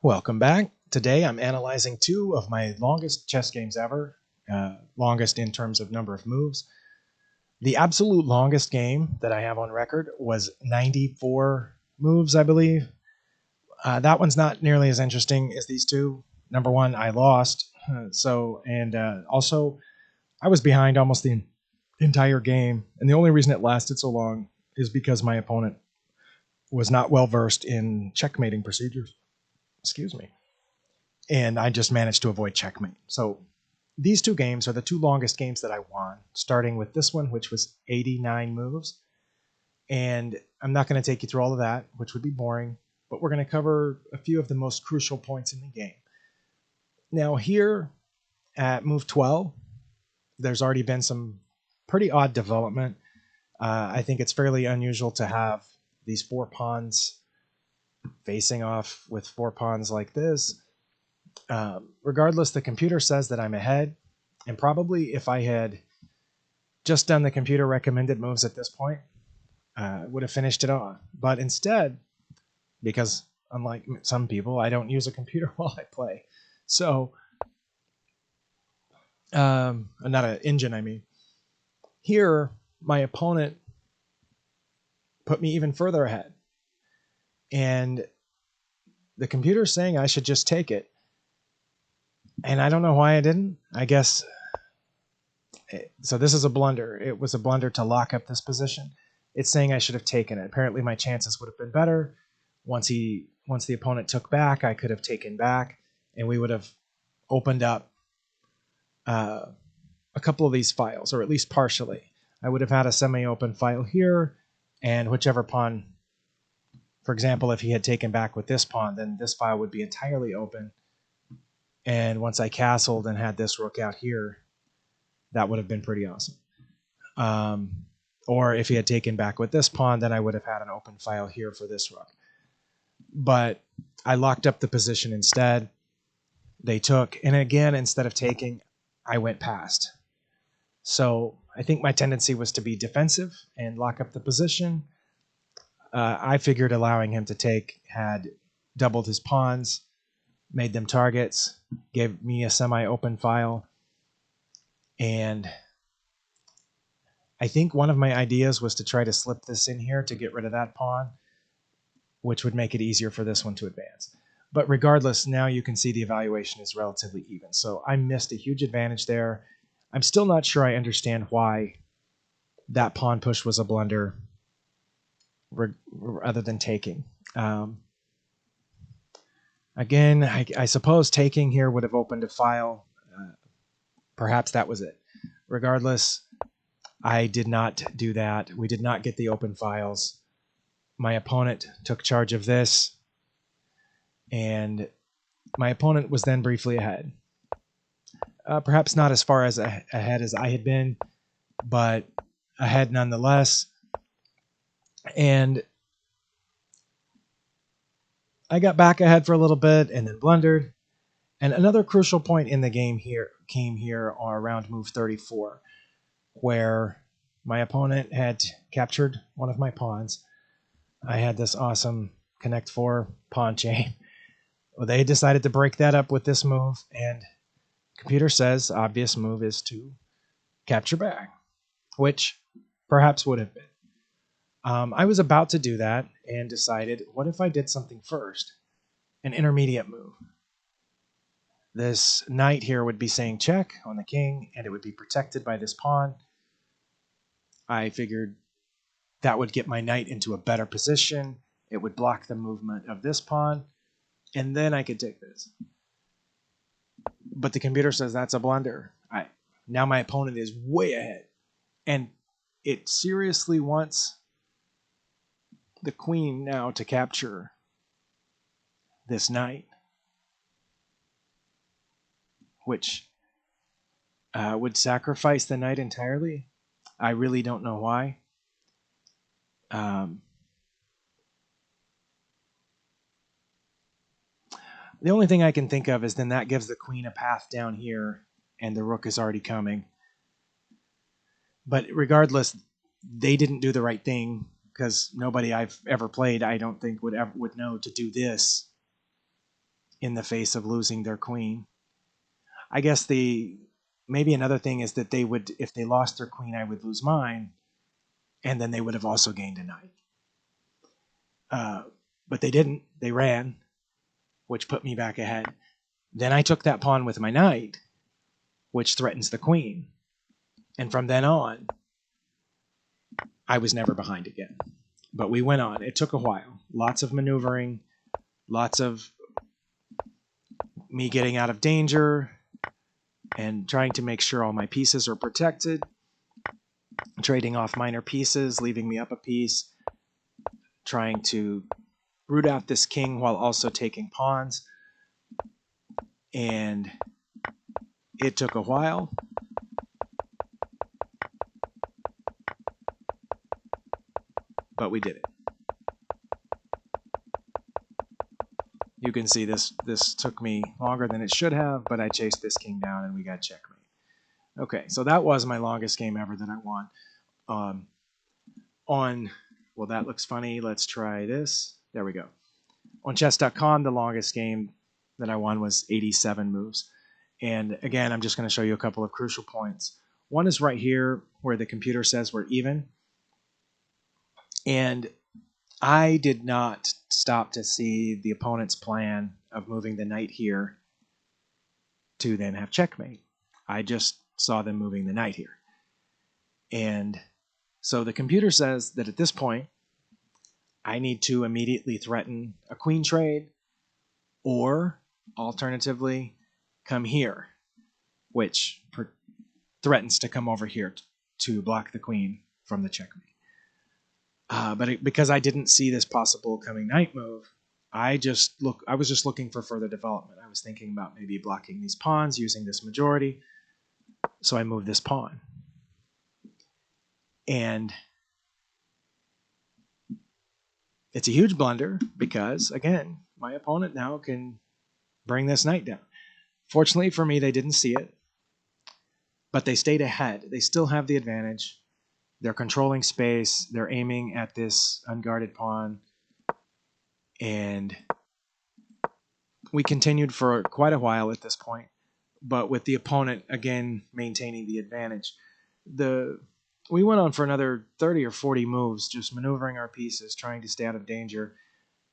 Welcome back. Today I'm analyzing two of my longest chess games ever, longest in terms of number of moves. The absolute longest game that I have on record was 94 moves, I believe. That one's not nearly as interesting as these two. Number one, I lost, also I was behind almost the entire game, and the only reason it lasted so long is because my opponent was not well versed in checkmating procedures. Excuse me. And I just managed to avoid checkmate. So these two games are the two longest games that I won, starting with this one, which was 89 moves. And I'm not going to take you through all of that, which would be boring, but we're going to cover a few of the most crucial points in the game. Now, here at move 12, there's already been some pretty odd development. I think it's fairly unusual to have these four pawns facing off with four pawns like this. Regardless, the computer says that I'm ahead, and probably if I had just done the computer recommended moves at this point, would have finished it off. But instead, because unlike some people, I don't use a computer while I play. So, not an engine, I mean. Here, my opponent put me even further ahead. And the computer's saying I should just take it. And I don't know why I didn't. I guess. So this is a blunder. It was a blunder to lock up this position. It's saying I should have taken it. Apparently my chances would have been better. Once the opponent took back, I could have taken back, and we would have opened up a couple of these files, or at least partially. I would have had a semi-open file here, and whichever pawn, for example, if he had taken back with this pawn, then this file would be entirely open. And once I castled and had this rook out here, that would have been pretty awesome. Or if he had taken back with this pawn, then I would have had an open file here for this rook. But I locked up the position instead. They took, and again, instead of taking, I went past. So I think my tendency was to be defensive and lock up the position. I figured allowing him to take had doubled his pawns, made them targets, gave me a semi-open file. And I think one of my ideas was to try to slip this in here to get rid of that pawn, which would make it easier for this one to advance. But regardless, now you can see the evaluation is relatively even. So I missed a huge advantage there. I'm still not sure I understand why that pawn push was a blunder rather than taking. Again, I suppose taking here would have opened a file. Perhaps that was it. Regardless, I did not do that. We did not get the open files. My opponent took charge of this, and my opponent was then briefly ahead. Perhaps not as far as ahead as I had been, but ahead nonetheless. And I got back ahead for a little bit and then blundered. And another crucial point in the game here came here around move 34, where my opponent had captured one of my pawns. I had this awesome connect 4 pawn chain. Well, they decided to break that up with this move, and computer says obvious move is to capture back, which perhaps would have been. I was about to do that and decided, what if I did something first? An intermediate move. This knight here would be saying check on the king, and it would be protected by this pawn. I figured that would get my knight into a better position. It would block the movement of this pawn, and then I could take this. But the computer says that's a blunder. Now my opponent is way ahead, and it seriously wants the queen now to capture this knight, which would sacrifice the knight entirely. I really don't know why. The only thing I can think of is then that gives the queen a path down here, and the rook is already coming. But regardless, they didn't do the right thing, because nobody I've ever played, I don't think, would know to do this in the face of losing their queen. I guess maybe another thing is that they would, if they lost their queen, I would lose mine, and then they would have also gained a knight. But they didn't. They ran, which put me back ahead. Then I took that pawn with my knight, which threatens the queen. And from then on, I was never behind again. But we went on. It took a while. Lots of maneuvering, lots of me getting out of danger and trying to make sure all my pieces are protected, trading off minor pieces, leaving me up a piece, trying to root out this king while also taking pawns. And it took a while. But we did it. You can see this took me longer than it should have, but I chased this king down and we got checkmate. Okay, so that was my longest game ever that I won. Well, that looks funny. Let's try this. There we go. On chess.com, the longest game that I won was 87 moves. And again, I'm just going to show you a couple of crucial points. One is right here where the computer says we're even. And I did not stop to see the opponent's plan of moving the knight here to then have checkmate. I just saw them moving the knight here. And so the computer says that at this point, I need to immediately threaten a queen trade, or alternatively, come here, which threatens to come over here to block the queen from the checkmate. Because I didn't see this possible coming knight move, I was just looking for further development. I was thinking about maybe blocking these pawns using this majority. So I moved this pawn. And it's a huge blunder because, again, my opponent now can bring this knight down. Fortunately for me, they didn't see it, but they stayed ahead. They still have the advantage. They're controlling space. They're aiming at this unguarded pawn. And we continued for quite a while at this point, but with the opponent, again, maintaining the advantage. We went on for another 30 or 40 moves, just maneuvering our pieces, trying to stay out of danger,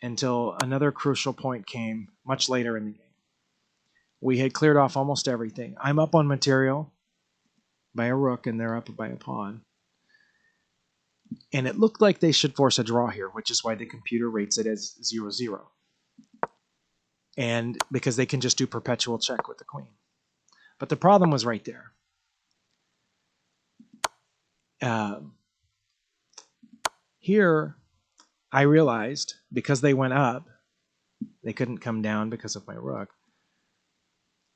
until another crucial point came much later in the game. We had cleared off almost everything. I'm up on material by a rook, and they're up by a pawn. And it looked like they should force a draw here, which is why the computer rates it as 0-0. And because they can just do perpetual check with the queen. But the problem was right there. Here, I realized, because they went up, they couldn't come down because of my rook,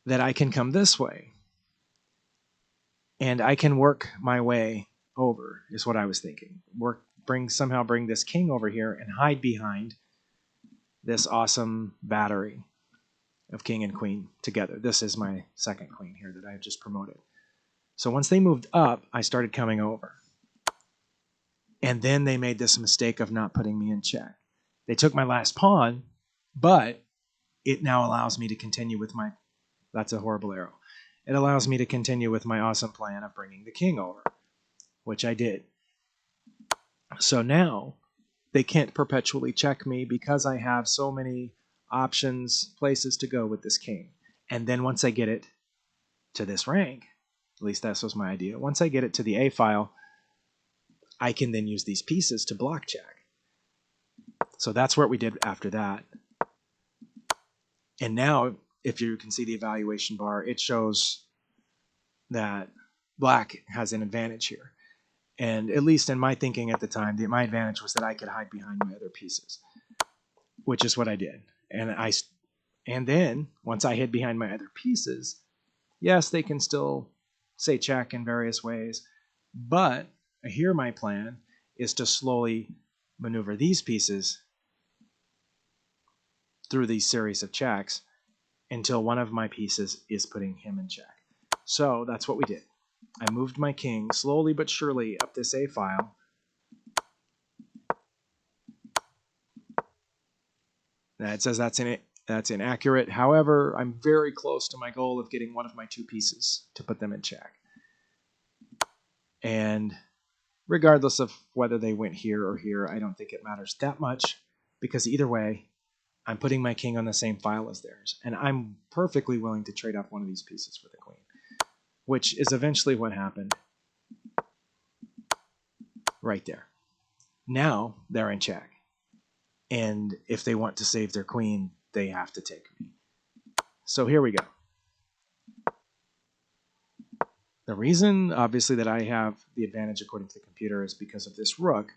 that I can come this way. And I can work my way over, is what I was thinking. Somehow bring this king over here and hide behind this awesome battery of king and queen together. This is my second queen here that I just promoted. So once they moved up, I started coming over. And then they made this mistake of not putting me in check. They took my last pawn, but it now allows me to continue with my... That's a horrible arrow. It allows me to continue with my awesome plan of bringing the king over, which I did. So now they can't perpetually check me because I have so many options, places to go with this king. And then once I get it to this rank, at least that was my idea, once I get it to the A file, I can then use these pieces to block check. So that's what we did after that. And now, if you can see the evaluation bar, it shows that black has an advantage here. And at least in my thinking at the time, my advantage was that I could hide behind my other pieces, which is what I did. And then, once I hid behind my other pieces, yes, they can still say check in various ways, but here my plan is to slowly maneuver these pieces through these series of checks until one of my pieces is putting him in check. So that's what we did. I moved my king slowly but surely up this A file. Now it says that's an That's inaccurate. However, I'm very close to my goal of getting one of my two pieces to put them in check. And regardless of whether they went here or here, I don't think it matters that much, because either way, I'm putting my king on the same file as theirs. And I'm perfectly willing to trade off one of these pieces for the queen, which is eventually what happened right there. Now they're in check. And if they want to save their queen, they have to take me. So here we go. The reason, obviously, that I have the advantage according to the computer is because of this rook.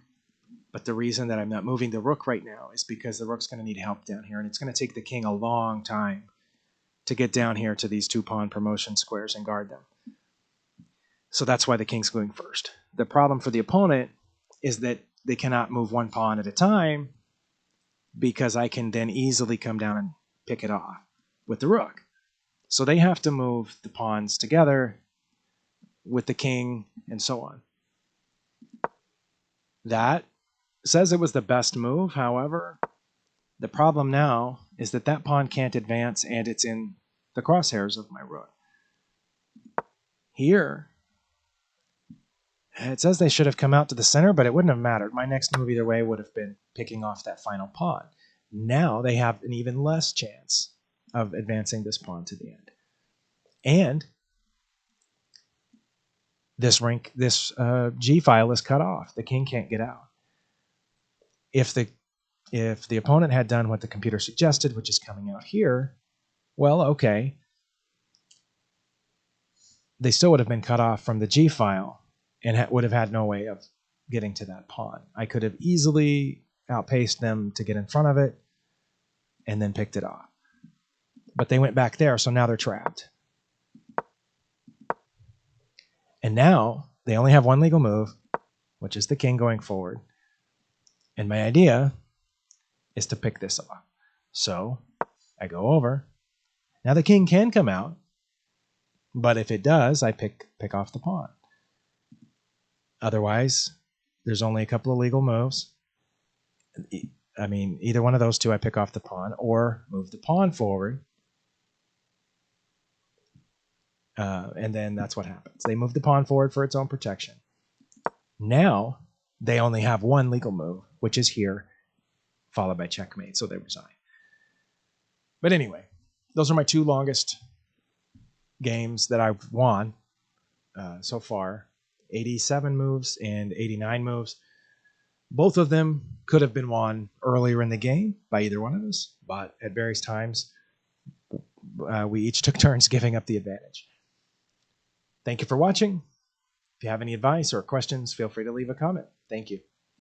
But the reason that I'm not moving the rook right now is because the rook's going to need help down here. And it's going to take the king a long time to get down here to these 2-pawn promotion squares and guard them. So that's why the king's going first. The problem for the opponent is that they cannot move one pawn at a time, because I can then easily come down and pick it off with the rook. So they have to move the pawns together with the king and so on. That says it was the best move. However, the problem now is that that pawn can't advance, and it's in the crosshairs of my rook. Here, it says they should have come out to the center, but it wouldn't have mattered. My next move either way would have been picking off that final pawn. Now they have an even less chance of advancing this pawn to the end. And this G file is cut off. The king can't get out. If the opponent had done what the computer suggested, which is coming out here, well, okay. They still would have been cut off from the G file and would have had no way of getting to that pawn. I could have easily outpaced them to get in front of it and then picked it off. But they went back there, so now they're trapped. And now they only have one legal move, which is the king going forward. And my idea is to pick this off. So I go over. Now the king can come out, but if it does, I pick off the pawn. Otherwise, there's only a couple of legal moves. I mean, either one of those two, I pick off the pawn or move the pawn forward. And then that's what happens. They move the pawn forward for its own protection. Now, they only have one legal move, which is here, followed by checkmate, so they resign. But anyway, those are my two longest games that I've won so far. 87 moves and 89 moves. Both of them could have been won earlier in the game by either one of us, but at various times, we each took turns giving up the advantage. Thank you for watching. If you have any advice or questions, feel free to leave a comment. Thank you.